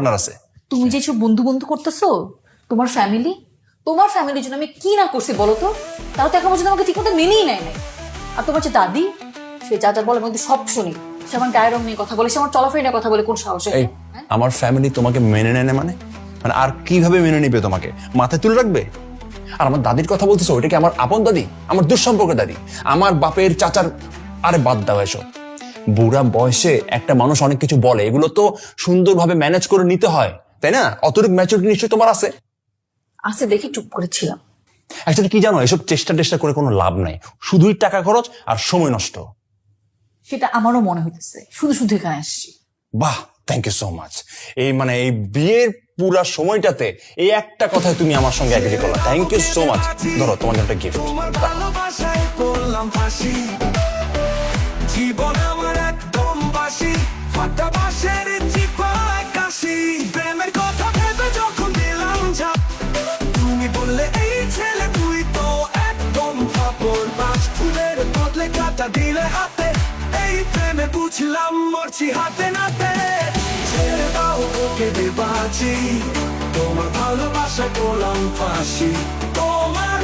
আপনার আছে। তুমি যে সব বন্ধু বন্ধু করতেছো, তোমার ফ্যামিলির জন্য আমি কি না করছি বলো তো? তাও তো এখন পর্যন্ত আমাকে ঠিক মতো মেনেই নেয় নাই। আর তোমার যে দাদি, সে যা যা বলে আমি কিন্তু সব শুনি। সে আমার গায়ের রং নিয়ে কথা বলে, সে আমার চলাফেরা নিয়ে কথা বলে, কোন সাহসে? এই আমার ফ্যামিলি তোমাকে মেনে নেয় না মানে মানে আর কিভাবে মেনে নিবে তোমাকে? মাথায় তুলে রাখবে? আর আমার দাদির কথা বলতেছো, ওইটা কি আমার আপন দাদি? আমার দুঃসম্পর্কের দাদি? আমার বাপের চাচার? আরে বাদ দাও এসব। বুড়া বয়সে একটা মানুষ অনেক কিছু বলে, এগুলো তো সুন্দরভাবে ম্যানেজ করে নিতে হয়, তাই না? অতটুকু ম্যাচুরিটি নিশ্চয়ই তোমার আছে। আছে দেখি চুপ করেছিলাম। অ্যাকচুয়ালি কি জানো, এসব চেষ্টা করে কোনো লাভ নাই, শুধুই টাকা খরচ আর সময় নষ্ট। সেটা আমারও মনে হইতেছে, শুধু শুধু এখানে আসছি। বাহ, থ্যাংক ইউ সো মাচ। এই বিয়ের পুরা সময়টাতে এই একটা কথায় তুমি আমার সঙ্গে এগ্রি করলা, থ্যাংক ইউ সো মাচ। ধরো তোমার জন্য একটা গিফট। জীবন আমার একদম বাসি, ফাটা বাসের চিপায় কাশি। প্রেমের কথা ভেবে যখন দিলাম ঝাঁপ, তুমি বললে এই ছেলে তুই তো একদম ফাপড় বাস। ফুলের বদলে কাটা দিলে হাতে, এই প্রেমে বুঝলাম মরছি হাতে নাতে। ছেড়ে দাও ওকে বাঁচি, তোমার ভালোবাসায় করলাম ফাঁসি। তোমার